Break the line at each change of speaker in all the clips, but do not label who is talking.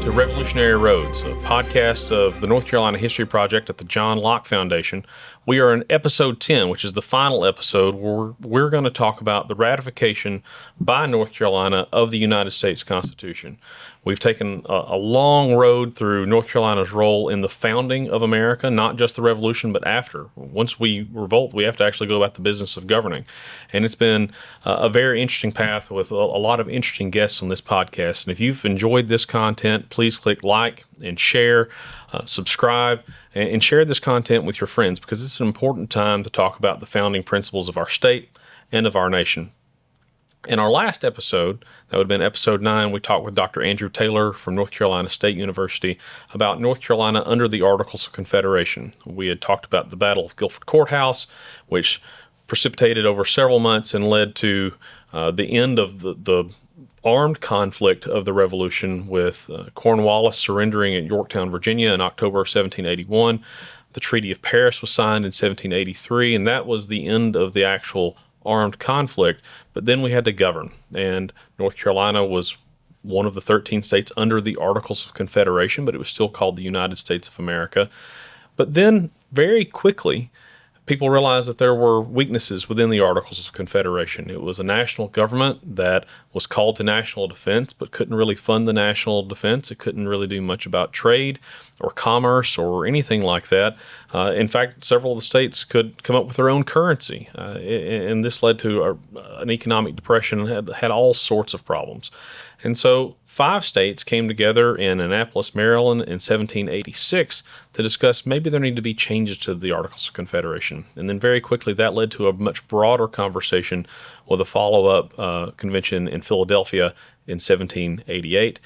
to Revolutionary Roads, a podcast of the North Carolina History Project at the John Locke Foundation. We are in episode 10, which is the final episode, where we're going to talk about the ratification by North Carolina of the United States Constitution. We've taken a long road through North Carolina's role in the founding of America, not just the Revolution, but after. Once we revolt, we have to actually go about the business of governing. And it's been a very interesting path with a lot of interesting guests on this podcast. And if you've enjoyed this content, please click like and share, subscribe, and share this content with your friends, because it's an important time to talk about the founding principles of our state and of our nation. In our last episode, that would have been episode 9, we talked with Dr. Andrew Taylor from North Carolina State University about North Carolina under the Articles of Confederation. We had talked about the Battle of Guilford Courthouse, which precipitated over several months and led to the end of the armed conflict of the Revolution, with Cornwallis surrendering at Yorktown, Virginia in October of 1781. The Treaty of Paris was signed in 1783, and that was the end of the actual armed conflict. But then we had to govern, and North Carolina was one of the 13 states under the Articles of Confederation, but it was still called the United States of America. But then very quickly, people realized that there were weaknesses within the Articles of Confederation. It was a national government that was called to national defense, but couldn't really fund the national defense. It couldn't really do much about trade or commerce or anything like that. In fact, several of the states could come up with their own currency, and this led to an economic depression and had all sorts of problems. And so 5 states came together in Annapolis, Maryland in 1786 to discuss maybe there need to be changes to the Articles of Confederation. And then very quickly that led to a much broader conversation with a follow-up convention in Philadelphia in 1788.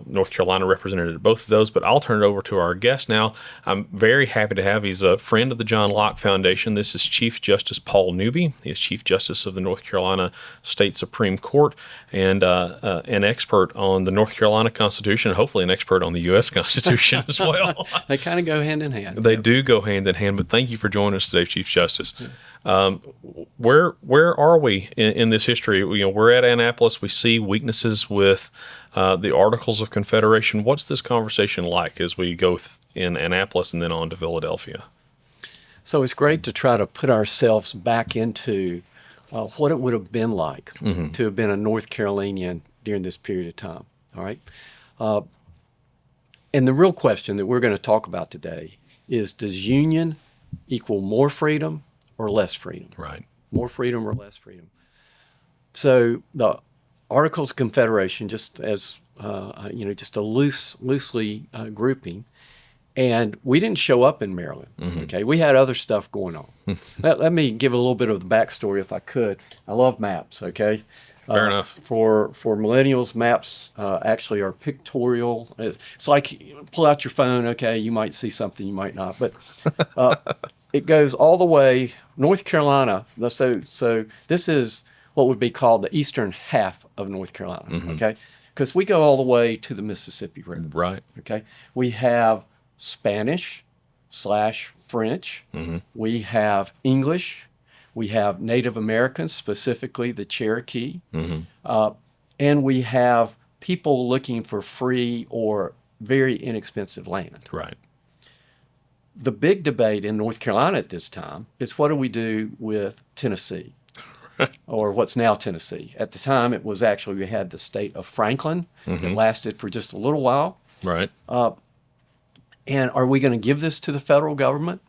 North Carolina represented both of those, but I'll turn it over to our guest now. I'm very happy to have, he's a friend of the John Locke Foundation. This is Chief Justice Paul Newby. He is Chief Justice of the North Carolina State Supreme Court and an expert on the North Carolina Constitution, and hopefully an expert on the U.S. Constitution as well.
They kind of go hand in hand.
They do go hand in hand, but thank you for joining us today, Chief Justice. Where are we in this history? You know, we're at Annapolis. We see weaknesses with the Articles of Confederation. What's this conversation like as we go in Annapolis and then on to Philadelphia?
So it's great to try to put ourselves back into what it would have been like to have been a North Carolinian during this period of time. All right. And the real question that we're going to talk about today is, does union equal more freedom or less freedom?
Right.
More freedom or less freedom? So the Articles of Confederation, just as just a loosely grouping, and we didn't show up in Maryland. Okay, we had other stuff going on. Let me give a little bit of the backstory, if I could. I love maps. Okay,
fair enough.
For millennials, maps actually are pictorial. It's like pull out your phone. Okay, you might see something, you might not, but it goes all the way North Carolina. So this is what would be called the eastern half of North Carolina, okay? Because we go all the way to the Mississippi River.
Right.
Okay? We have Spanish/French. We have English. We have Native Americans, specifically the Cherokee. And we have people looking for free or very inexpensive land.
Right.
The big debate in North Carolina at this time is, what do we do with Tennessee? Or what's now Tennessee. At the time, it was actually, we had the state of Franklin that lasted for just a little while.
Right.
And are we going to give this to the federal government?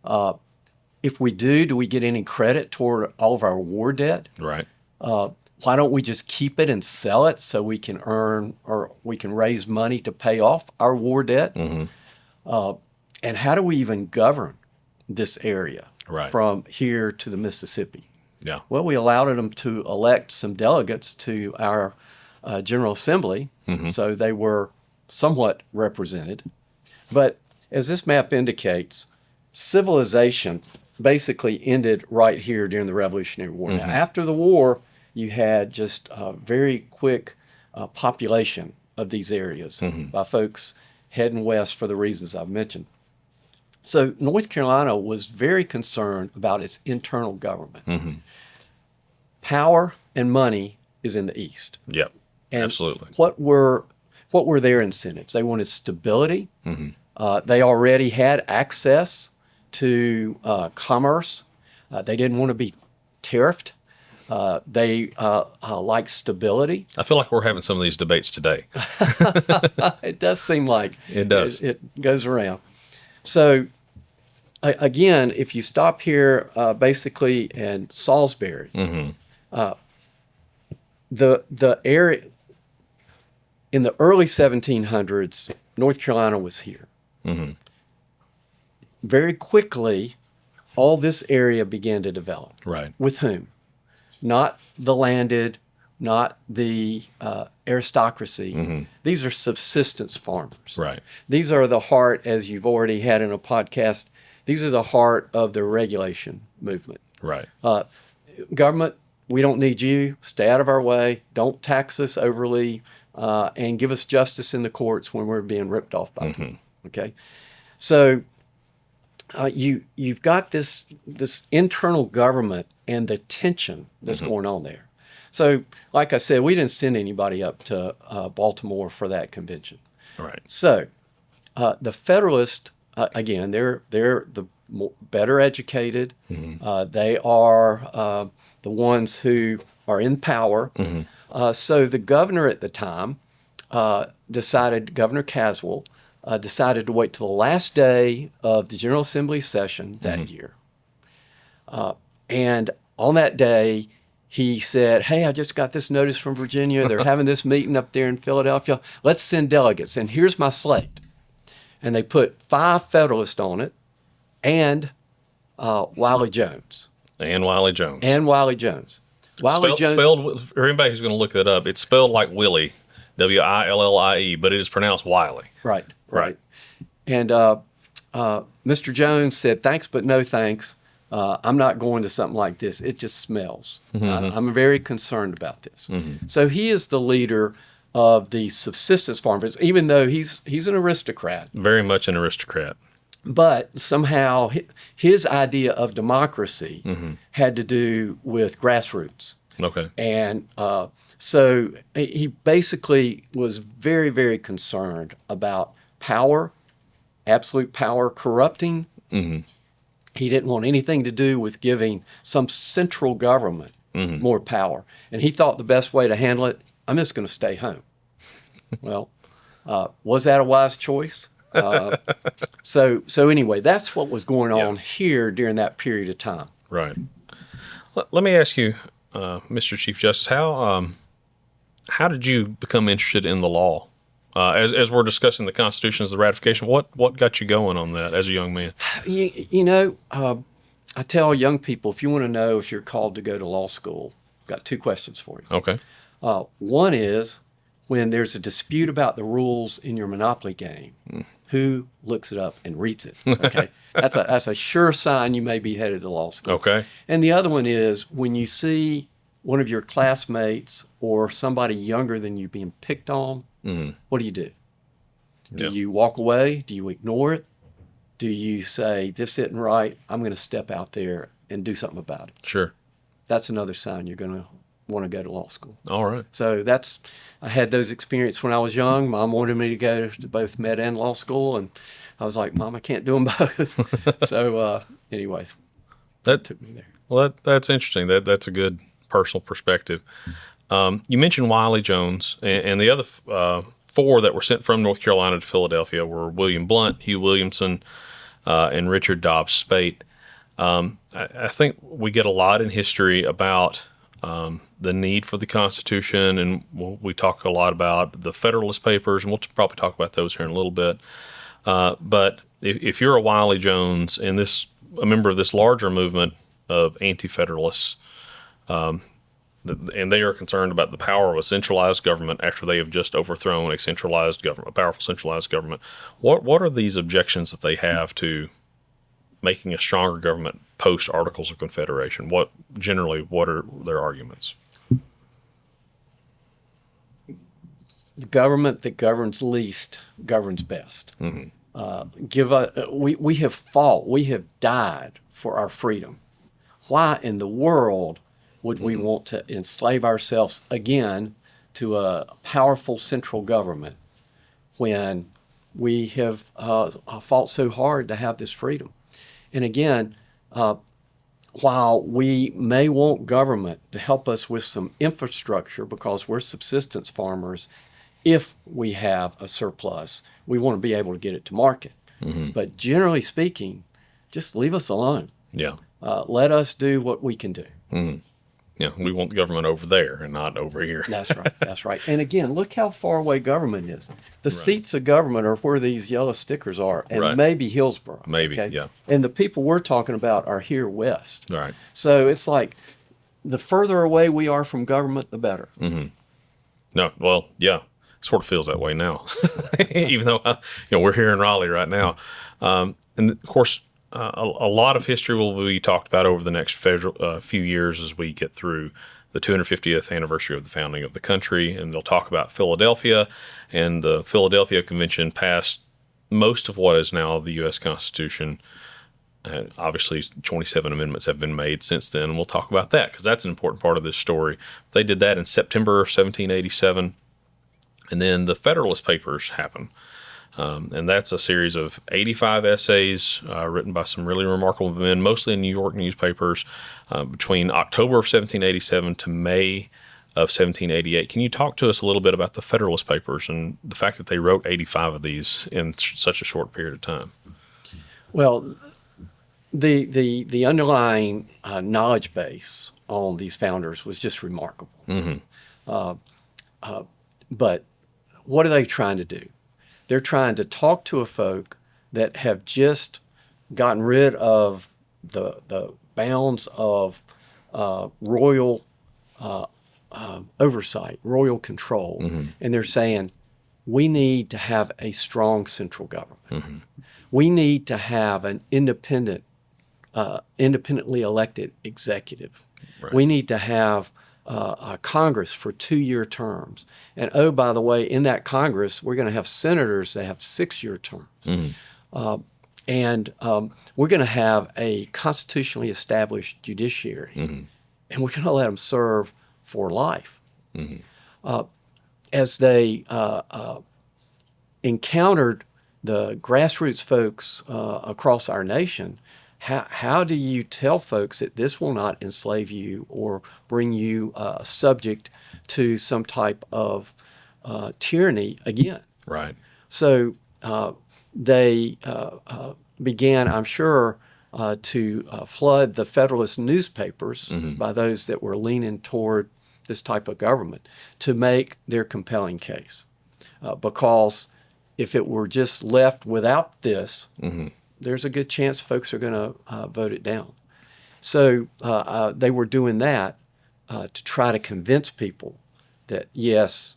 If we do we get any credit toward all of our war debt?
Right.
Why don't we just keep it and sell it so we can earn, or we can raise money to pay off our war debt? And how do we even govern this area from here to the Mississippi?
Yeah.
Well, we allowed them to elect some delegates to our General Assembly, so they were somewhat represented. But as this map indicates, civilization basically ended right here during the Revolutionary War. Now, after the war, you had just a very quick population of these areas by folks heading west for the reasons I've mentioned. So North Carolina was very concerned about its internal government. Power and money is in the East.
Yep,
and
absolutely.
What were what were their incentives? They wanted stability. They already had access to commerce. They didn't want to be tariffed. They like stability.
I feel like we're having some of these debates today.
It does seem like
It does.
It goes around. So again, if you stop here, basically in Salisbury, the area in the early 1700s, North Carolina was here. Very quickly, all this area began to develop.
Right.
With whom? Not the landed, not the aristocracy. These are subsistence farmers.
Right.
These are the heart, as you've already had in a podcast, these are the heart of the regulation movement.
Right.
Government, we don't need you. Stay out of our way. Don't tax us overly, and give us justice in the courts when we're being ripped off by people. Okay, so you've got this internal government and the tension that's going on there. So, like I said, we didn't send anybody up to Baltimore for that convention.
Right.
So, the Federalists, again, they're the better educated. They are the ones who are in power. So the governor at the time Governor Caswell, decided to wait till the last day of the General Assembly session that year. And on that day, he said, hey, I just got this notice from Virginia. They're having this meeting up there in Philadelphia. Let's send delegates. And here's my slate. And they put 5 Federalists on it and Wiley Jones.
And Wiley Jones. Spelled, for anybody who's going to look that up, it's spelled like Willie, W-I-L-L-I-E, but it is pronounced Wiley.
Right. And Mr. Jones said, thanks, but no thanks. I'm not going to something like this. It just smells. I'm very concerned about this. So he is the leader of the subsistence farmers, even though he's an aristocrat.
Very much an aristocrat.
But somehow his idea of democracy had to do with grassroots.
Okay.
And so he basically was very, very concerned about power, absolute power corrupting. He didn't want anything to do with giving some central government more power. And he thought the best way to handle it, I'm just going to stay home. Well, was that a wise choice? So anyway, that's what was going on here during that period of time.
Right. Let me ask you, Mr. Chief Justice, how did you become interested in the law? As we're discussing the Constitution's, the ratification, what got you going on that as a young man?
I tell young people, if you want to know if you're called to go to law school, I've got 2 questions for you.
Okay.
One is, when there's a dispute about the rules in your Monopoly game, who looks it up and reads it? Okay, that's a sure sign you may be headed to law school.
Okay.
And the other one is, when you see one of your classmates or somebody younger than you being picked on, what do you do? Do you walk away? Do you ignore it? Do you say, this isn't right, I'm going to step out there and do something about it?
Sure.
That's another sign you're going to want to go to law school.
All right.
So I had those experiences when I was young. Mom wanted me to go to both med and law school, and I was like, Mom, I can't do them both. So anyway, that took me there.
Well, that's interesting. That's a good personal perspective. You mentioned Wiley Jones, and the other 4 that were sent from North Carolina to Philadelphia were William Blount, Hugh Williamson, and Richard Dobbs Speight. I think we get a lot in history about the need for the Constitution, and we talk a lot about the Federalist Papers, and we'll probably talk about those here in a little bit. But if you're a Wiley Jones and a member of this larger movement of anti-federalists, and they are concerned about the power of a centralized government after they have just overthrown a powerful centralized government, what are these objections that they have to making a stronger government post Articles of Confederation? What are their arguments?
The government that governs least governs best. We have fought, we have died for our freedom. Why in the world would we want to enslave ourselves again to a powerful central government when we have fought so hard to have this freedom. And again, while we may want government to help us with some infrastructure because we're subsistence farmers, if we have a surplus, we want to be able to get it to market. But generally speaking, just leave us alone.
Yeah.
Let us do what we can do.
Yeah, we want the government over there and not over here.
That's right. That's right. And again, look how far away government is. The seats of government are where these yellow stickers are, and maybe Hillsborough.
Maybe, yeah.
And the people we're talking about are here west.
Right.
So it's like the further away we are from government, the better.
No, well, yeah, sort of feels that way now, even though we're here in Raleigh right now, and of course. A lot of history will be talked about over the next few years as we get through the 250th anniversary of the founding of the country, and they'll talk about Philadelphia, and the Philadelphia Convention passed most of what is now the U.S. Constitution. Obviously, 27 amendments have been made since then, and we'll talk about that because that's an important part of this story. They did that in September 1787, and then the Federalist Papers happened. And that's a series of 85 essays written by some really remarkable men, mostly in New York newspapers, between October of 1787 to May of 1788. Can you talk to us a little bit about the Federalist Papers and the fact that they wrote 85 of these in such a short period of time?
Well, the underlying knowledge base on these founders was just remarkable. But what are they trying to do? They're trying to talk to a folk that have just gotten rid of the bounds of royal oversight, royal control. And they're saying, we need to have a strong central government. We need to have an independently elected executive. We need to have a Congress for 2-year terms. And oh, by the way, in that Congress, we're going to have senators that have 6-year terms. And we're going to have a constitutionally established judiciary. And we're going to let them serve for life. As they encountered the grassroots folks across our nation, how do you tell folks that this will not enslave you or bring you subject to some type of tyranny again?
Right.
So they began, I'm sure, to flood the Federalist newspapers by those that were leaning toward this type of government to make their compelling case. Because if it were just left without this, there's a good chance folks are going to vote it down. So they were doing that to try to convince people that, yes,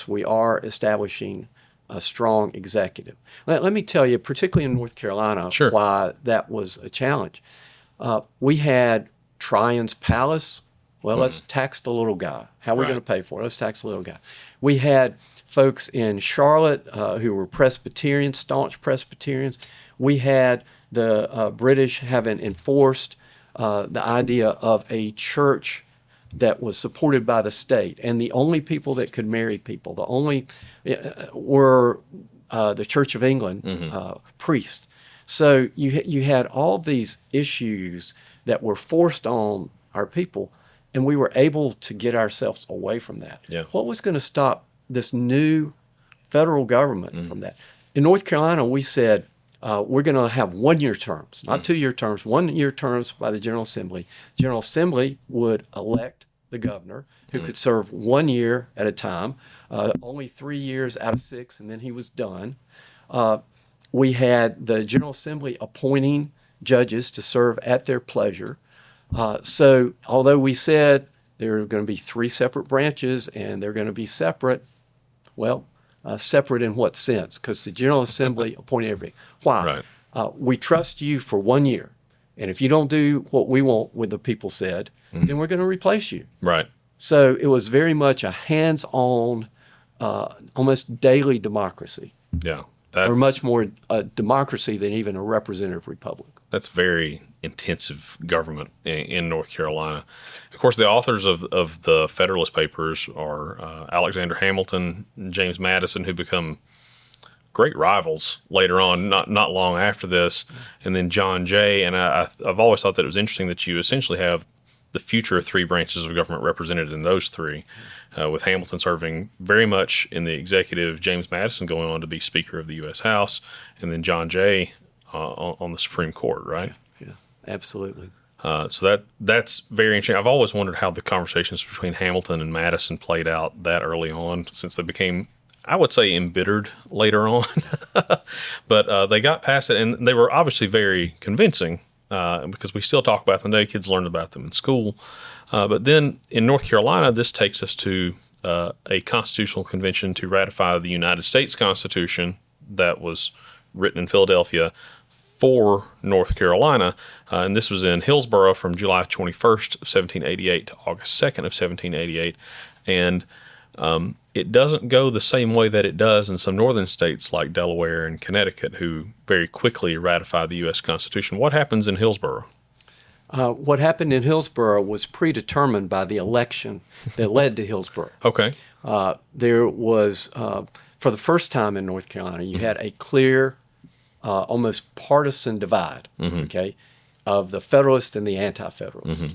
we are establishing a strong executive. Let me tell you, particularly in North Carolina, why that was a challenge. We had Tryon's Palace. Well, let's tax the little guy. How are we going to pay for it? Let's tax the little guy. We had folks in Charlotte who were Presbyterians, staunch Presbyterians. We had the British having enforced the idea of a church that was supported by the state, and the only people that could marry people, the only were the Church of England priests. So you had all these issues that were forced on our people, and we were able to get ourselves away from that. What was going to stop this new federal government from that? In North Carolina, we said, we're going to have 1-year terms, not 2-year terms, 1-year terms by the General Assembly. General Assembly would elect the governor who could serve 1 year at a time, only 3 years out of 6, and then he was done. We had the General Assembly appointing judges to serve at their pleasure. So although we said there are going to be 3 separate branches and they're going to be separate, well, separate in what sense? Because the General Assembly appointed everything. Why? We trust you for 1 year. And if you don't do what we want, what the people said, then we're going to replace you. So it was very much a hands-on, almost daily democracy. Or much more a democracy than even a representative republic.
That's very intensive government in North Carolina. Of course, the authors of the Federalist Papers are Alexander Hamilton and James Madison, who become great rivals later on, not long after this. And then John Jay, and I've always thought that it was interesting that you essentially have the future of three branches of government represented in those three, with Hamilton serving very much in the executive, James Madison going on to be Speaker of the U.S. House, and then John Jay on the Supreme Court, right?
Yeah, absolutely.
So that's very interesting. I've always wondered how the conversations between Hamilton and Madison played out that early on, since they became, I would say, embittered later on. But they got past it, and they were obviously very convincing, because we still talk about them today. Kids learned about them in school. But then in North Carolina, this takes us to a constitutional convention to ratify the United States Constitution that was written in Philadelphia for North Carolina. And this was in Hillsborough from July 21st of 1788 to August 2nd of 1788. And it doesn't go the same way that it does in some northern states like Delaware and Connecticut, who very quickly ratified the U.S. Constitution. What happens in Hillsborough?
What happened in Hillsborough was predetermined by the election that led to Hillsborough.
Okay.
There was, for the first time in North Carolina, you had a clear, almost partisan divide, okay, of the Federalists and the anti-federalists.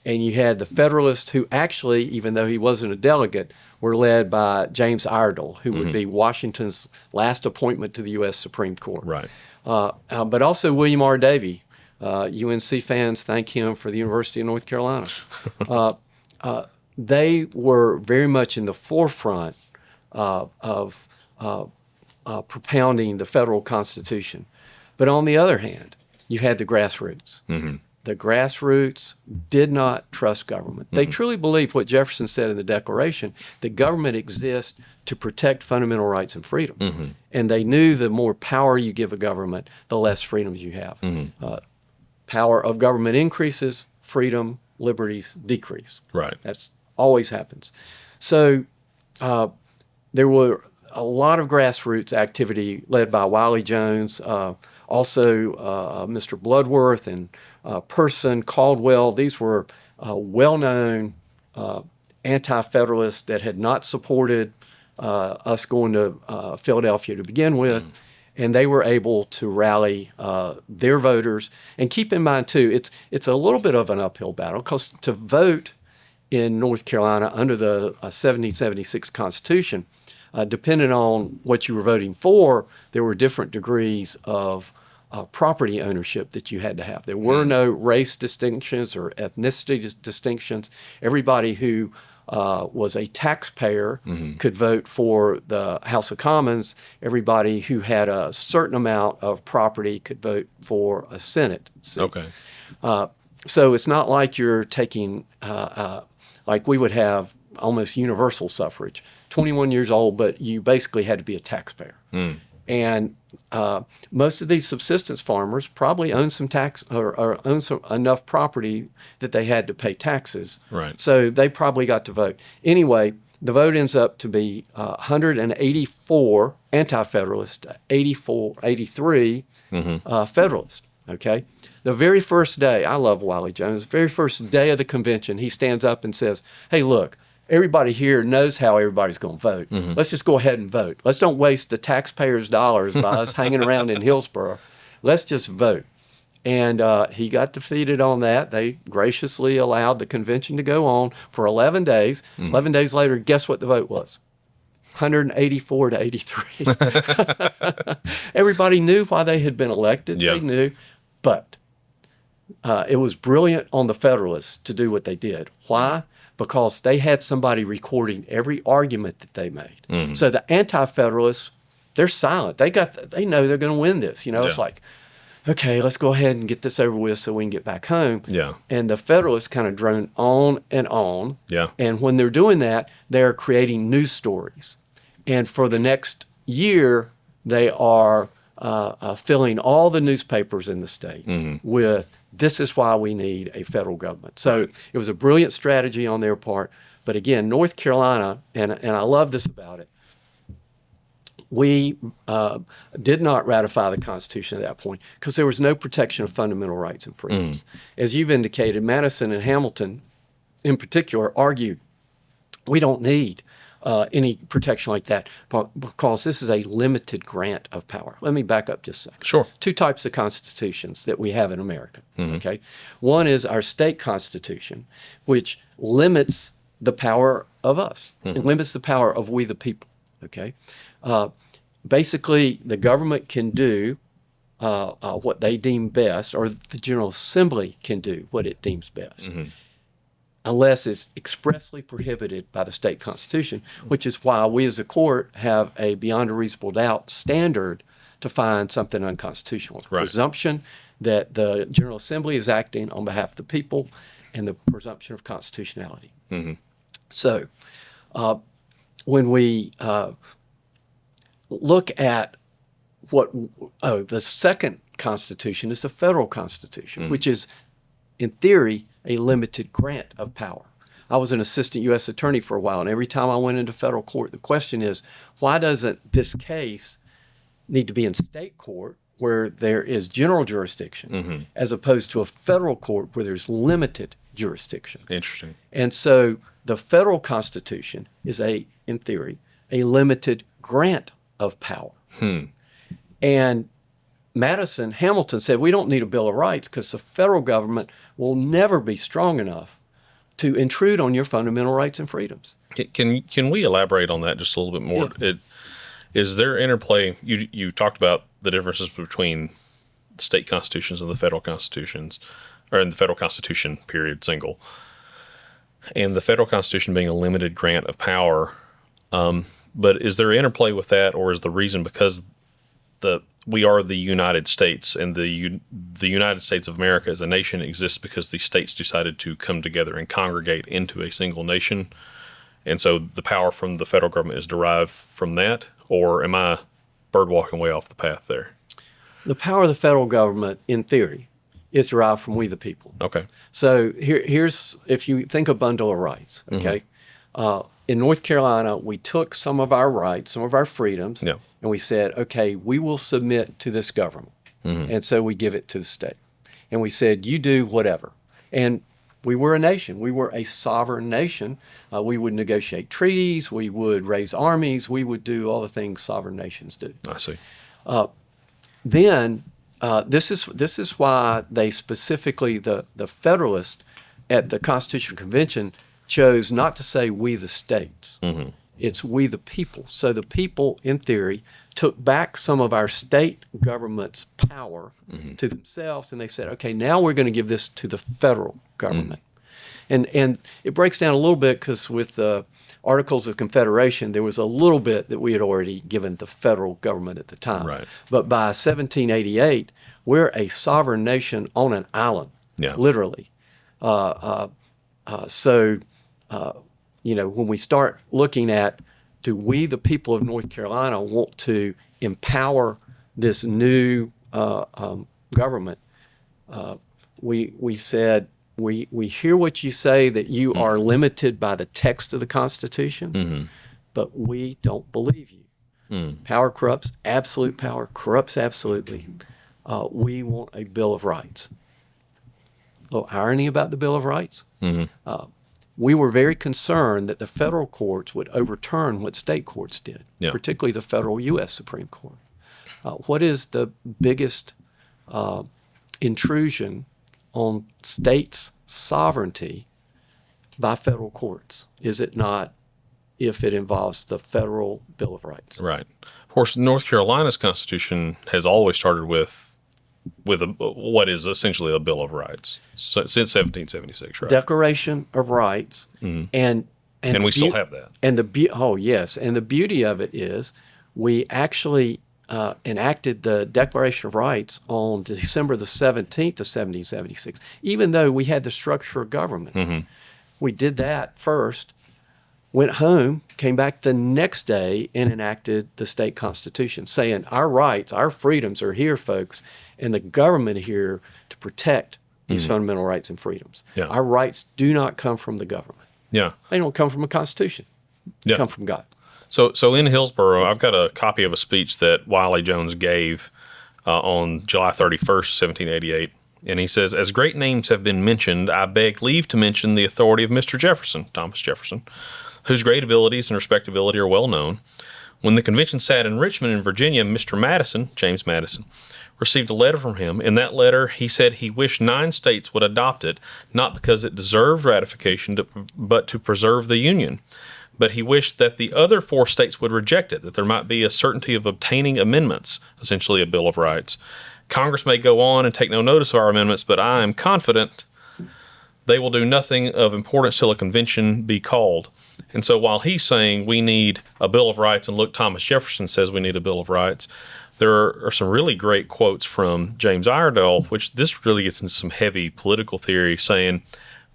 And you had the Federalists who actually, even though he wasn't a delegate, were led by James Iredell, who would be Washington's last appointment to the U.S. Supreme Court.
Right.
But also William R. Davie. UNC fans thank him for the University of North Carolina. They were very much in the forefront of propounding the federal Constitution. But on the other hand, you had the grassroots. The grassroots did not trust government. They truly believed what Jefferson said in the Declaration, that government exists to protect fundamental rights and freedoms. And they knew the more power you give a government, the less freedoms you have. Power of government increases, freedom, liberties decrease.
Right.
That's always happens. So there were a lot of grassroots activity led by Wiley Jones, also Mr. Bloodworth and Person, Caldwell. These were well-known anti-federalists that had not supported us going to Philadelphia to begin with. And they were able to rally their voters. And keep in mind, too, it's a little bit of an uphill battle, because to vote in North Carolina under the 1776 Constitution, depending on what you were voting for, there were different degrees of property ownership that you had to have. There were no race distinctions or ethnicity distinctions. Everybody who was a taxpayer could vote for the House of Commons. Everybody who had a certain amount of property could vote for a Senate seat.
Okay.
So it's not like you're taking, like we would have almost universal suffrage, 21 years old, but you basically had to be a taxpayer. And most of these subsistence farmers probably owned some tax or owned enough property that they had to pay taxes.
Right.
So they probably got to vote. Anyway, the vote ends up to be 184 anti-federalists, 83 federalists. Okay. The very first day, I love Wiley Jones, the very first day of the convention, he stands up and says, "Hey, look, everybody here knows how everybody's going to vote. Let's just go ahead and vote. Let's don't waste the taxpayers' dollars by us hanging around in Hillsborough. Let's just vote." And he got defeated on that. They graciously allowed the convention to go on for 11 days. 11 days later, guess what the vote was? 184 to 83. Everybody knew why they had been elected.
Yeah.
They knew. But it was brilliant on the Federalists to do what they did. Why? Because they had somebody recording every argument that they made. So the anti-federalists, they're silent. They know they're going to win this. It's like, okay, let's go ahead and get this over with so we can get back home.
Yeah.
And the Federalists kind of drone on and on.
Yeah.
And when they're doing that, they're creating news stories. And for the next year, they are filling all the newspapers in the state with, "This is why we need a federal government." So it was a brilliant strategy on their part. But again, North Carolina, and I love this about it, we did not ratify the Constitution at that point because there was no protection of fundamental rights and freedoms. As you've indicated, Madison and Hamilton in particular argued, we don't need any protection like that, because this is a limited grant of power. Let me back up just a second.
Sure.
Two types of constitutions that we have in America. Okay, one is our state constitution, which limits the power of us. It limits the power of we the people. Okay, basically the government can do what they deem best, or the General Assembly can do what it deems best, unless it's expressly prohibited by the state constitution, which is why we as a court have a beyond a reasonable doubt standard to find something unconstitutional.
Right.
Presumption that the General Assembly is acting on behalf of the people, and the presumption of constitutionality. So when we look at the second constitution is the federal constitution, which is, in theory, a limited grant of power. I was an assistant U.S. attorney for a while, and every time I went into federal court, the question is, why doesn't this case need to be in state court where there is general jurisdiction, as opposed to a federal court where there's limited jurisdiction?
Interesting.
And so the federal constitution is, in theory, a limited grant of power. And Hamilton said, we don't need a Bill of Rights because the federal government will never be strong enough to intrude on your fundamental rights and freedoms.
Can we elaborate on that just a little bit more?
Yeah.
Is there interplay? You talked about the differences between state constitutions and the federal constitutions, or in the federal constitution, period, single, and the federal constitution being a limited grant of power. But is there interplay with that, or is the reason because we are the United States, and the United States of America as a nation exists because the states decided to come together and congregate into a single nation, and so the power from the federal government is derived from that? Or am I birdwalking way off the path there? The
power of the federal government, in theory, is derived from we the people.
Okay.
So here's, if you think a bundle of rights, okay? In North Carolina, we took some of our rights, some of our freedoms, and we said, okay, we will submit to this government. And so we give it to the state. And we said, you do whatever. And we were a nation. We were a sovereign nation. We would negotiate treaties. We would raise armies. We would do all the things sovereign nations do.
I see.
Then this is why they specifically, the Federalists at the Constitutional Convention chose not to say we the states. It's we the people. So the people, in theory, took back some of our state government's power to themselves, and they said, okay, now we're going to give this to the federal government. And it breaks down a little bit because with the Articles of Confederation, there was a little bit that we had already given the federal government at the time.
Right.
But by 1788, we're a sovereign nation on an island, literally. When we start looking at, do we, the people of North Carolina, want to empower this new government? We said, we hear what you say, that you are limited by the text of the Constitution, but we don't believe you. Power corrupts. Absolute power corrupts absolutely. We want a Bill of Rights. A little irony about the Bill of Rights. We were very concerned that the federal courts would overturn what state courts did, particularly the federal U.S. Supreme Court. What is the biggest intrusion on states' sovereignty by federal courts? Is it not if it involves the federal Bill of Rights?
Right. Of course, North Carolina's Constitution has always started with what is essentially a Bill of Rights since 1776, right?
Declaration of Rights, and
we still have that.
And and the beauty of it is we actually enacted the Declaration of Rights on December the 17th of 1776, even though we had the structure of government. We did that first, went home, came back the next day, and enacted the state constitution, saying our rights, our freedoms are here, folks, and the government here to protect these fundamental rights and freedoms. Our rights do not come from the government. They don't come from a constitution. They come from God.
So in Hillsborough, I've got a copy of a speech that Wiley Jones gave on July 31st, 1788. And he says, as great names have been mentioned, I beg leave to mention the authority of Mr. Jefferson, Thomas Jefferson, whose great abilities and respectability are well known. When the convention sat in Richmond in Virginia, Mr. Madison, James Madison, received a letter from him. In that letter, he said he wished 9 states would adopt it, not because it deserved ratification, but to preserve the Union. But he wished that the other 4 states would reject it, that there might be a certainty of obtaining amendments, essentially a Bill of Rights. Congress may go on and take no notice of our amendments, but I am confident they will do nothing of importance till a convention be called. And so while he's saying we need a Bill of Rights, and look, Thomas Jefferson says we need a Bill of Rights, there are some really great quotes from James Iredell, which this really gets into some heavy political theory, saying,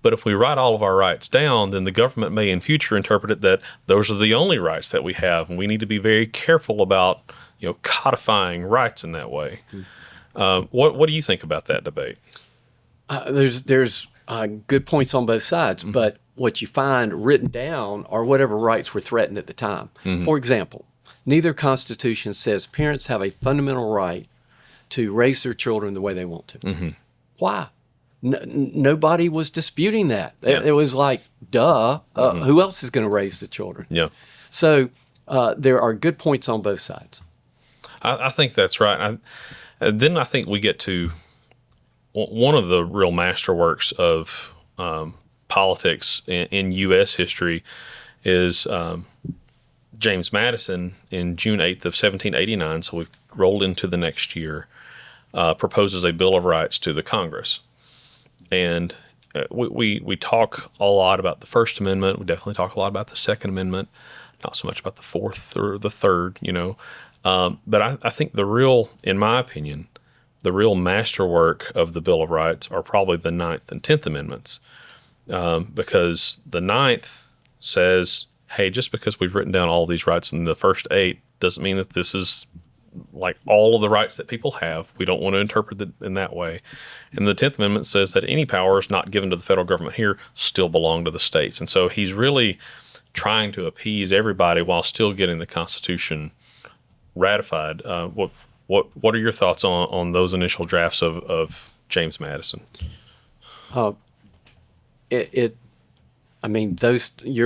but if we write all of our rights down, then the government may in future interpret it that those are the only rights that we have, and we need to be very careful about codifying rights in that way. What do you think about that debate?
There's good points on both sides, but what you find written down are whatever rights were threatened at the time. For example, neither Constitution says parents have a fundamental right to raise their children the way they want to. Why? Nobody was disputing that.
Yeah.
It was like, duh, who else is going to raise the children?
Yeah.
So there are good points on both sides.
I think that's right. Then I think we get to one of the real masterworks of politics in U.S. history is James Madison in June 8th of 1789, so we've rolled into the next year, proposes a Bill of Rights to the Congress. And we talk a lot about the First Amendment. We definitely talk a lot about the Second Amendment, not so much about the Fourth or the Third, But I think in my opinion, the real masterwork of the Bill of Rights are probably the Ninth and 10th Amendments, because the Ninth says, hey, just because we've written down all these rights in the first 8 doesn't mean that this is like all of the rights that people have. We don't want to interpret it in that way. And the 10th Amendment says that any powers not given to the federal government here still belong to the states. And so he's really trying to appease everybody while still getting the Constitution ratified. What are your thoughts on those initial drafts of James Madison?
You're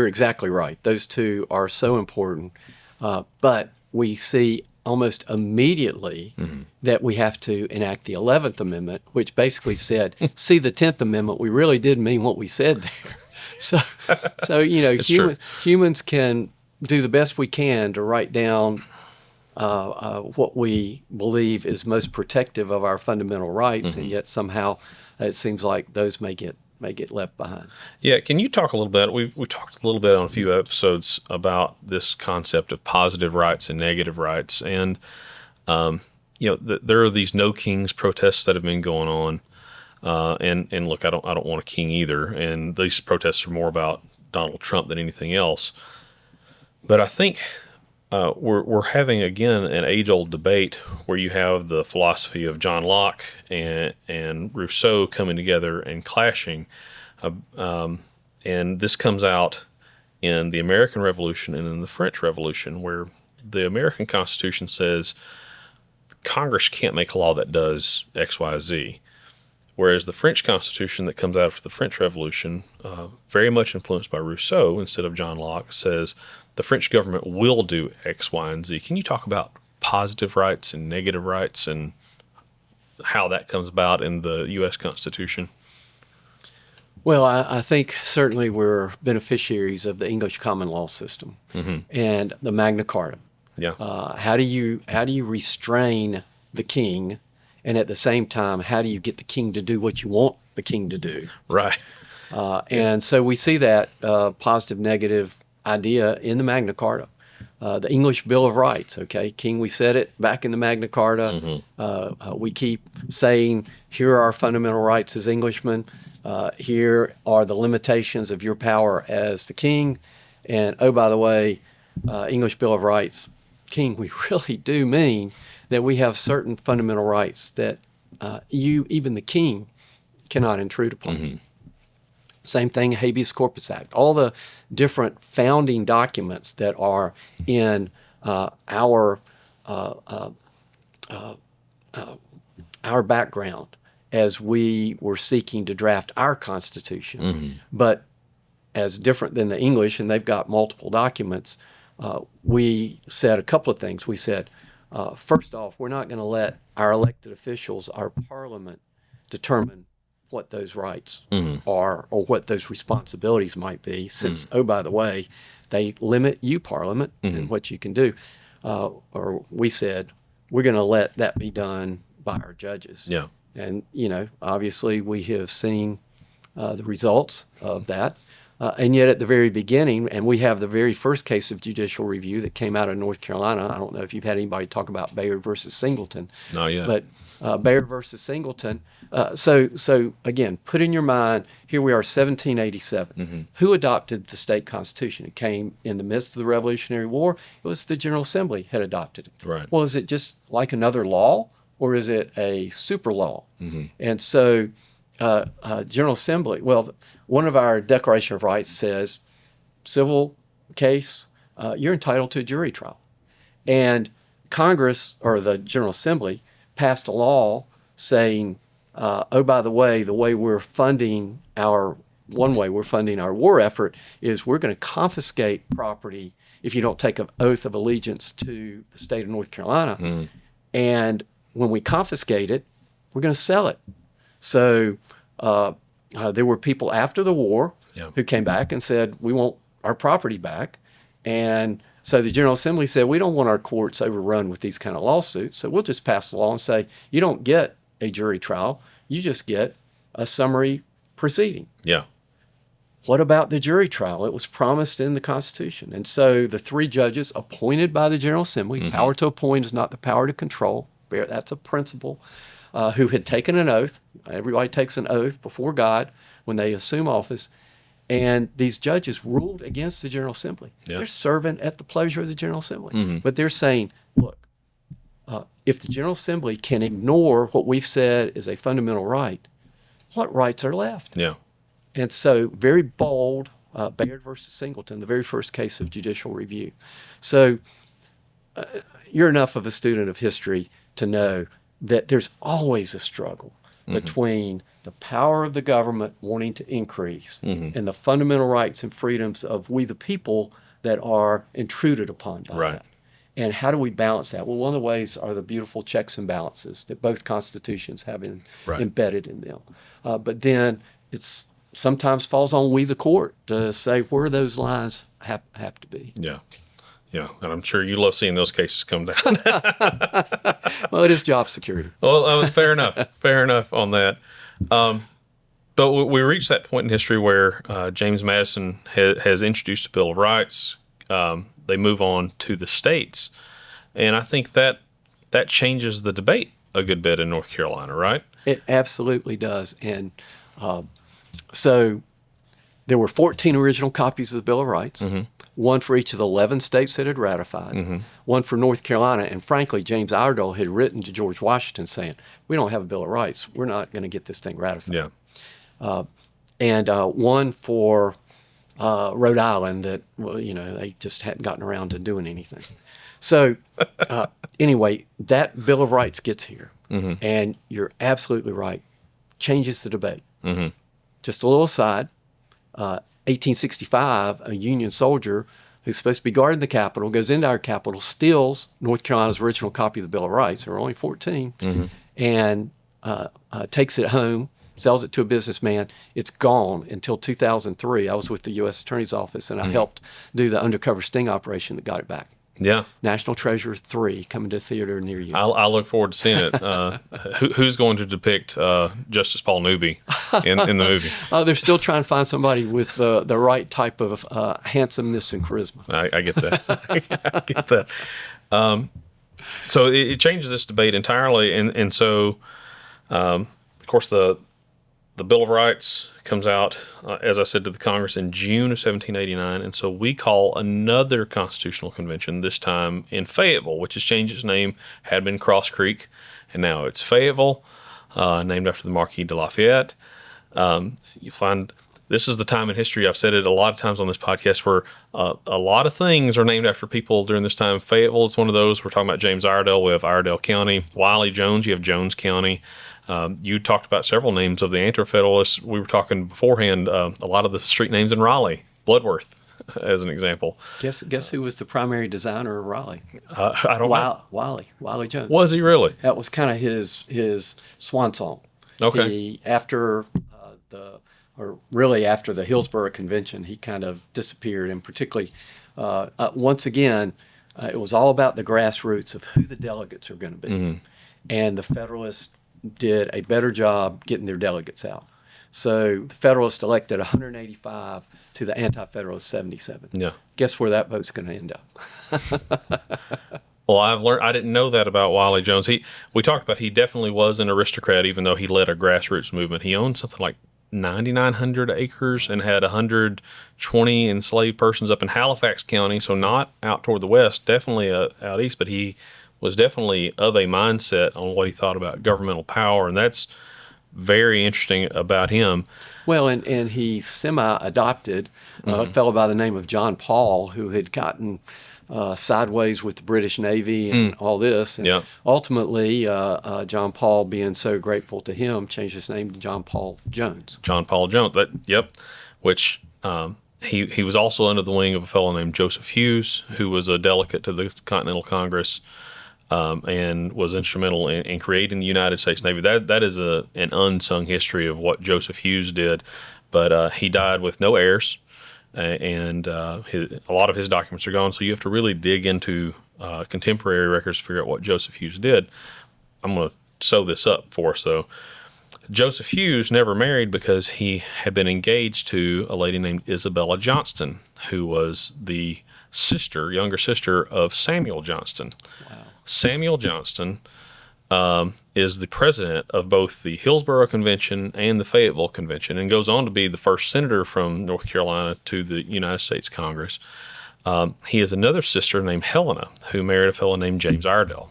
exactly right. Those two are so important. But we see almost immedately that we have to enact the 11th Amendment, which basically said, see the 10th Amendment, we really did mean what we said there. So humans can do the best we can to write down what we believe is most protective of our fundamental rights, and yet somehow it seems like those may get left behind.
Yeah, can you talk a little bit? We talked a little bit on a few episodes about this concept of positive rights and negative rights, and there are these No Kings protests that have been going on, and look, I don't want a king either, and these protests are more about Donald Trump than anything else. But I think we're having again an age-old debate where you have the philosophy of John Locke and Rousseau coming together and clashing, and this comes out in the American Revolution and in the French Revolution, where the American Constitution says Congress can't make a law that does X, Y, Z, whereas the French Constitution that comes out of the French Revolution, very much influenced by Rousseau instead of John Locke, says the French government will do X, Y, and Z. Can you talk about positive rights and negative rights and how that comes about in the U.S. Constitution?
Well, I think certainly we're beneficiaries of the English common law system and the Magna Carta.
Yeah.
How do you restrain the king, and at the same time, how do you get the king to do what you want the king to do?
Right.
And so we see that positive, negative idea in the Magna Carta. The English Bill of Rights, okay? King, we said it back in the Magna Carta. We keep saying, here are our fundamental rights as Englishmen. Here are the limitations of your power as the king. And, oh, by the way, English Bill of Rights, King, we really do mean that we have certain fundamental rights that you, even the king, cannot intrude upon. Same thing, Habeas Corpus Act. All the different founding documents that are in our background as we were seeking to draft our Constitution. But as different than the English, and they've got multiple documents, we said a couple of things. We said, first off, we're not going to let our elected officials, our parliament, determine what those rights are or what those responsibilities might be, since, oh, by the way, they limit you, Parliament, and what you can do. Or we said, we're going to let that be done by our judges.
Yeah.
And, obviously we have seen the results of that. And yet at the very beginning, and we have the very first case of judicial review that came out of North Carolina. I don't know if you've had anybody talk about Bayard versus Singleton.
Not yet.
But Bayard versus Singleton. So again, put in your mind, here we are, 1787. Who adopted the state constitution? It came in the midst of the Revolutionary War. It was the General Assembly had adopted it.
Right.
Well, is it just like another law, or is it a super law? And so General Assembly, well, one of our Declaration of Rights says, civil case, you're entitled to a jury trial. And Congress, or the General Assembly, passed a law saying, oh, by the way we're funding one way we're funding our war effort is we're going to confiscate property if you don't take an oath of allegiance to the state of North Carolina. And when we confiscate it, we're going to sell it. So there were people after the war who came back and said, we want our property back. And so the General Assembly said, we don't want our courts overrun with these kind of lawsuits, so we'll just pass a law and say, you don't get a jury trial, you just get a summary proceeding.
Yeah.
What about the jury trial? It was promised in the Constitution. And so the 3 judges appointed by the General Assembly, power to appoint is not the power to control, that's a principle, who had taken an oath. Everybody takes an oath before God when they assume office. And these judges ruled against the General Assembly. Yeah. They're serving at the pleasure of the General Assembly. But they're saying, look, if the General Assembly can ignore what we've said is a fundamental right, what rights are left?
Yeah.
And so very bold, Bayard versus Singleton, the very first case of judicial review. So you're enough of a student of history to know that there's always a struggle between the power of the government wanting to increase and the fundamental rights and freedoms of we the people that are intruded upon by that. And how do we balance that? Well, one of the ways are the beautiful checks and balances that both constitutions have embedded in them. But then it's sometimes falls on we the court to say where those lines have to be.
Yeah. Yeah, and I'm sure you love seeing those cases come down.
Well, it is job security.
Well, fair enough. Fair enough on that. But we reached that point in history where James Madison has introduced the Bill of Rights. They move on to the states. And I think that changes the debate a good bit in North Carolina, right?
It absolutely does. And so there were 14 original copies of the Bill of Rights. One for each of the 11 states that had ratified, one for North Carolina. And frankly, James Iredell had written to George Washington saying, we don't have a Bill of Rights. We're not going to get this thing ratified. Yeah. And one for Rhode Island that, well, they just hadn't gotten around to doing anything. So anyway, that Bill of Rights gets here. And you're absolutely right. Changes the debate. Just a little aside. 1865, a Union soldier who's supposed to be guarding the Capitol goes into our Capitol, steals North Carolina's original copy of the Bill of Rights. There were only 14, and takes it home, sells it to a businessman. It's gone until 2003. I was with the U.S. Attorney's Office, and I helped do the undercover sting operation that got it back. Yeah. National Treasure 3 coming to a theater near you.
I look forward to seeing it. Who's going to depict Justice Paul Newby in the movie?
They're still trying to find somebody with the right type of handsomeness and charisma.
I get that. I get that. So it changes this debate entirely. And so, of course, the Bill of Rights comes out, as I said, to the Congress in June of 1789, and so we call another constitutional convention, this time in Fayetteville, which has changed its name, had been Cross Creek, and now it's Fayetteville, named after the Marquis de Lafayette. You find this is the time in history, I've said it a lot of times on this podcast, where a lot of things are named after people during this time. Fayetteville is one of those. We're talking about James Iredell. We have Iredell County. Wiley Jones, you have Jones County. You talked about several names of the anti-federalists. We were talking beforehand, a lot of the street names in Raleigh, Bloodworth, as an example.
Guess who was the primary designer of Raleigh?
I don't know.
Wiley Jones.
Was he really?
That was kind of his swan song.
Okay.
After the Hillsborough Convention, he kind of disappeared, and particularly, once again, it was all about the grassroots of who the delegates are going to be. Mm-hmm. And the Federalists did a better job getting their delegates out. So the Federalists elected 185 to the anti-federalists 77.
Yeah.
Guess where that vote's going to end up?
Well, I didn't know that about Wiley Jones. We talked about he definitely was an aristocrat, even though he led a grassroots movement. He owned something like 9,900 acres and had 120 enslaved persons up in Halifax County, so not out toward the west, definitely out east, but he was definitely of a mindset on what he thought about governmental power, and that's very interesting about him.
Well, and he semi-adopted a fellow by the name of John Paul, who had gotten sideways with the British Navy and all this. And ultimately, John Paul, being so grateful to him, changed his name to John Paul Jones.
John Paul Jones, which he was also under the wing of a fellow named Joseph Hughes, who was a delegate to the Continental Congress and was instrumental in creating the United States Navy. That is an unsung history of what Joseph Hughes did, but he died with no heirs. And a lot of his documents are gone, so you have to really dig into contemporary records to figure out what Joseph Hughes did. I'm going to sew this up for us, though. Joseph Hughes never married because he had been engaged to a lady named Isabella Johnston, who was the younger sister of Samuel Johnston. Wow. Samuel Johnston is the president of both the Hillsborough Convention and the Fayetteville Convention, and goes on to be the first senator from North Carolina to the United States Congress. He has another sister named Helena, who married a fellow named James Iredell.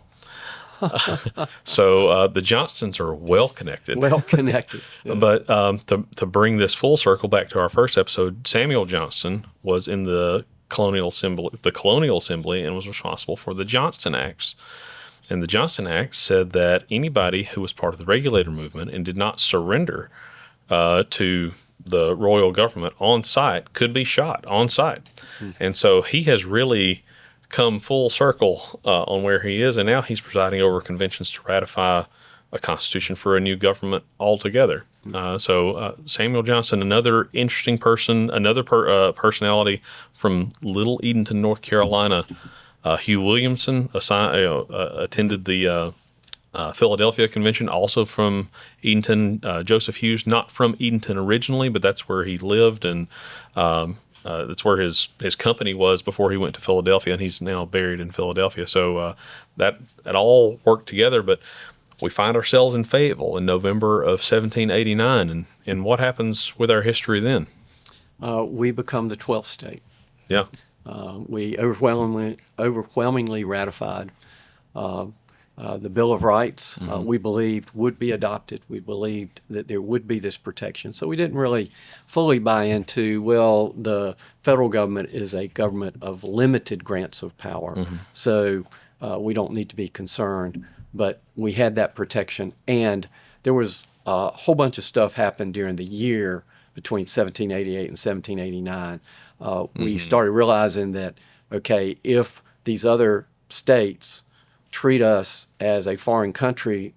So the Johnstons are well connected.
Well connected. Yeah.
But to bring this full circle back to our first episode, Samuel Johnston was in the Colonial Assembly, and was responsible for the Johnston Acts. And the Johnston Act said that anybody who was part of the regulator movement and did not surrender to the royal government on site could be shot on site. And so he has really come full circle on where he is, and now he's presiding over conventions to ratify a constitution for a new government altogether. So Samuel Johnston, another interesting person, another personality from Little Edenton, North Carolina. Hugh Williamson attended the Philadelphia Convention, also from Edenton. Joseph Hughes, not from Edenton originally, but that's where he lived, and that's where his company was before he went to Philadelphia, and he's now buried in Philadelphia. So that all worked together, but we find ourselves in Fayetteville in November of 1789, and what happens with our history then?
We become the 12th state.
Yeah.
We overwhelmingly ratified the Bill of Rights. We believed would be adopted. We believed that there would be this protection. So we didn't really fully buy into, well, the federal government is a government of limited grants of power, so we don't need to be concerned. But we had that protection, and there was a whole bunch of stuff happened during the year between 1788 and 1789. We started realizing that, okay, if these other states treat us as a foreign country,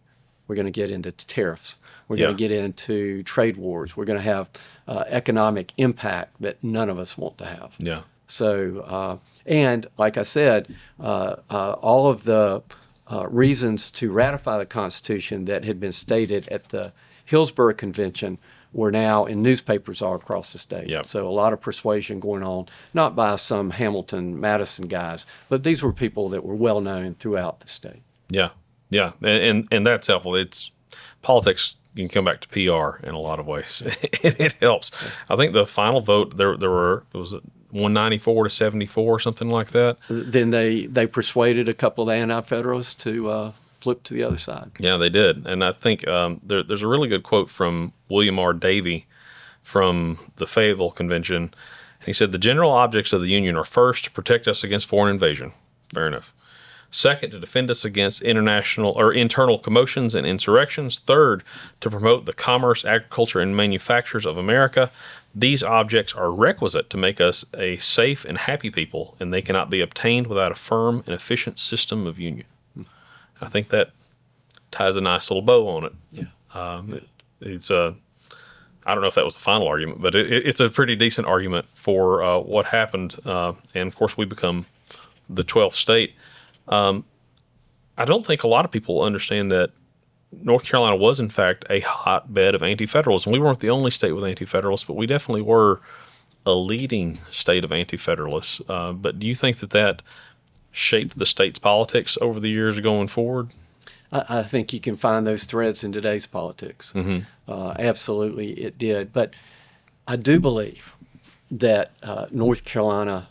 we're going to get into tariffs. We're going to get into trade wars. We're going to have economic impact that none of us want to have.
Yeah.
So, and like I said, all of the reasons to ratify the Constitution that had been stated at the Hillsborough Convention were now in newspapers all across the state.
Yep.
So a lot of persuasion going on, not by some Hamilton, Madison guys, but these were people that were well known throughout the state.
Yeah, yeah, and that's helpful. It's politics can come back to PR in a lot of ways. It helps. I think the final vote it was 194 to 74 or something like that.
Then they persuaded a couple of the anti-federalists to flip to the other side.
Yeah, they did. And I think there's a really good quote from William R. Davie, from the Fayetteville Convention. And he said, the general objects of the Union are first, to protect us against foreign invasion. Fair enough. Second, to defend us against international or internal commotions and insurrections. Third, to promote the commerce, agriculture, and manufactures of America. These objects are requisite to make us a safe and happy people, and they cannot be obtained without a firm and efficient system of union. I think that ties a nice little bow on it.
Yeah.
It's a, I don't know if that was the final argument, but it's a pretty decent argument for what happened. And of course, we become the 12th state. I don't think a lot of people understand that North Carolina was, in fact, a hotbed of anti-federalism. We weren't the only state with anti-federalists, but we definitely were a leading state of anti-federalists. But do you think that shaped the state's politics over the years going forward?
I think you can find those threads in today's politics. Absolutely, it did. But I do believe that North Carolina,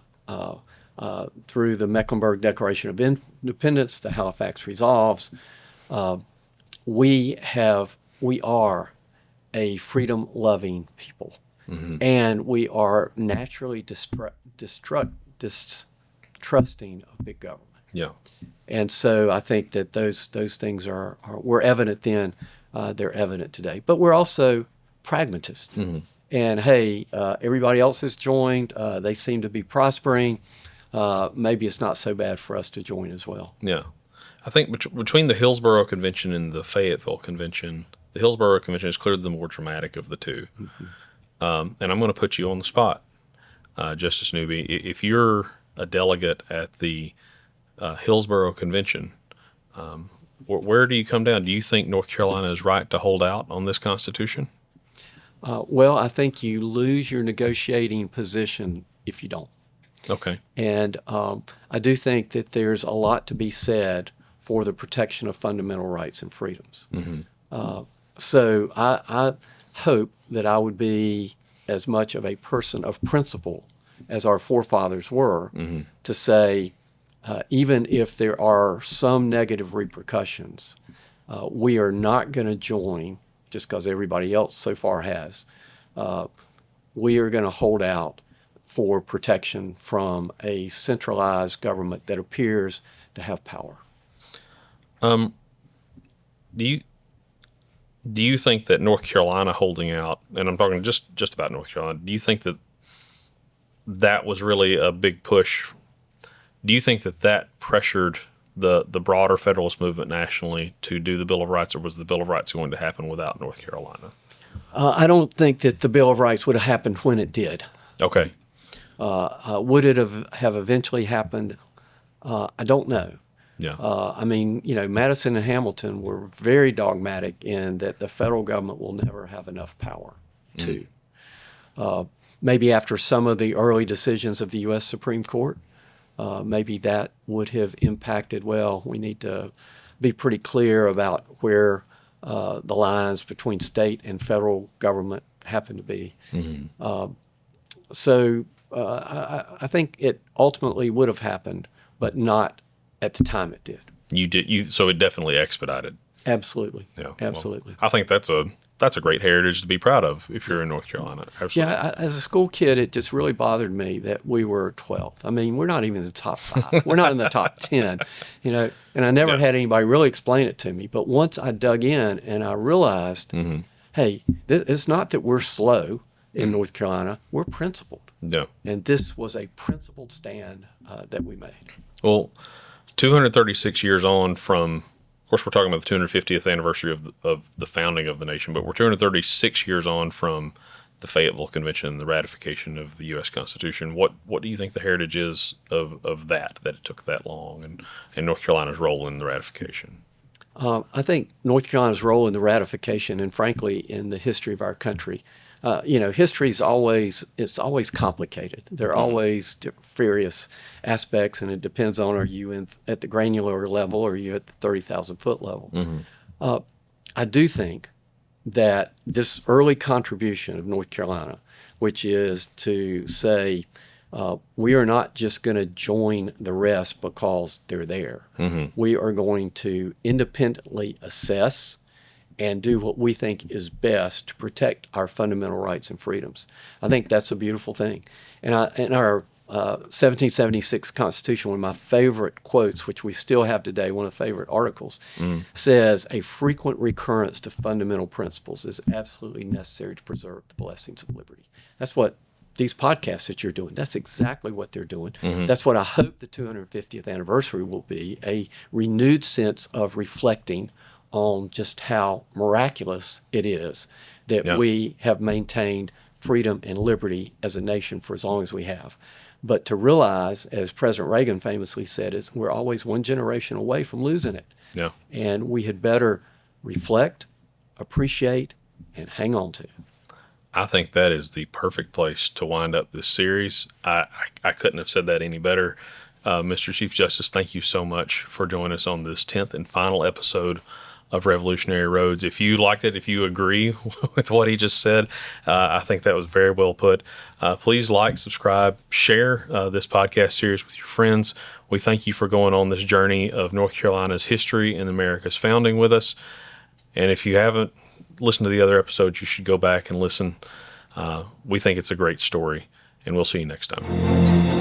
through the Mecklenburg Declaration of Independence, the Halifax Resolves, we are a freedom-loving people, and we are naturally distrusting of big government.
Yeah.
And so I think that those things were evident then, they're evident today. But we're also pragmatists. And hey, everybody else has joined. They seem to be prospering. Maybe it's not so bad for us to join as well.
Yeah. I think between the Hillsborough Convention and the Fayetteville Convention, the Hillsborough Convention is clearly the more dramatic of the two. And I'm going to put you on the spot, Justice Newby. If you're a delegate at the Hillsborough Convention, where do you come down? Do you think North Carolina is right to hold out on this Constitution?
Well, I think you lose your negotiating position if you don't.
Okay.
And I do think that there's a lot to be said for the protection of fundamental rights and freedoms. So I hope that I would be as much of a person of principle as our forefathers were, to say, even if there are some negative repercussions, we are not going to join just because everybody else so far has. We are going to hold out for protection from a centralized government that appears to have power.
Do you think that North Carolina holding out, and I'm talking just about North Carolina, do you think that was really a big push? Do you think that pressured the broader Federalist movement nationally to do the Bill of Rights, or was the Bill of Rights going to happen without North Carolina?
I don't think that the Bill of Rights would have happened when it did.
Okay.
Would it have eventually happened? I don't know.
Yeah.
I mean, Madison and Hamilton were very dogmatic in that the federal government will never have enough power to. Maybe after some of the early decisions of the U.S. Supreme Court, maybe that would have impacted, well, we need to be pretty clear about where the lines between state and federal government happen to be. So I think it ultimately would have happened, but not at the time it did.
So it definitely expedited.
Absolutely.
Yeah.
Absolutely.
Well, I think that's a great heritage to be proud of if you're in North Carolina. Absolutely.
Yeah, as a school kid, it just really bothered me that we were 12th. I mean, we're not even in the top 5. We're not in the top 10, and I never had anybody really explain it to me. But once I dug in and I realized, hey, it's not that we're slow in North Carolina, we're principled.
Yeah.
And this was a principled stand that we made.
Well, 236 years on from, of course, we're talking about the 250th anniversary of the founding of the nation, but we're 236 years on from the Fayetteville Convention, the ratification of the U.S. Constitution. What do you think the heritage is of that it took that long, and North Carolina's role in the ratification?
I think North Carolina's role in the ratification, and frankly, in the history of our country, history is always complicated. There are always various aspects, and it depends on, are you at the granular level or are you at the 30,000 foot level? I do think that this early contribution of North Carolina, which is to say, we are not just going to join the rest because they're there. We are going to independently assess and do what we think is best to protect our fundamental rights and freedoms. I think that's a beautiful thing. And in our 1776 Constitution, one of my favorite quotes, which we still have today, one of the favorite articles, says, "A frequent recurrence to fundamental principles is absolutely necessary to preserve the blessings of liberty." That's what these podcasts that you're doing, that's exactly what they're doing. That's what I hope the 250th anniversary will be, a renewed sense of reflecting on just how miraculous it is that we have maintained freedom and liberty as a nation for as long as we have. But to realize, as President Reagan famously said, is we're always one generation away from losing it.
Yeah.
And we had better reflect, appreciate, and hang on to.
I think that is the perfect place to wind up this series. I couldn't have said that any better. Mr. Chief Justice, thank you so much for joining us on this 10th and final episode of Revolutionary Roads. If you liked it, if you agree with what he just said, I think that was very well put. Please like, subscribe, share this podcast series with your friends. We thank you for going on this journey of North Carolina's history and America's founding with us. And if you haven't listened to the other episodes, you should go back and listen. We think it's a great story, and we'll see you next time.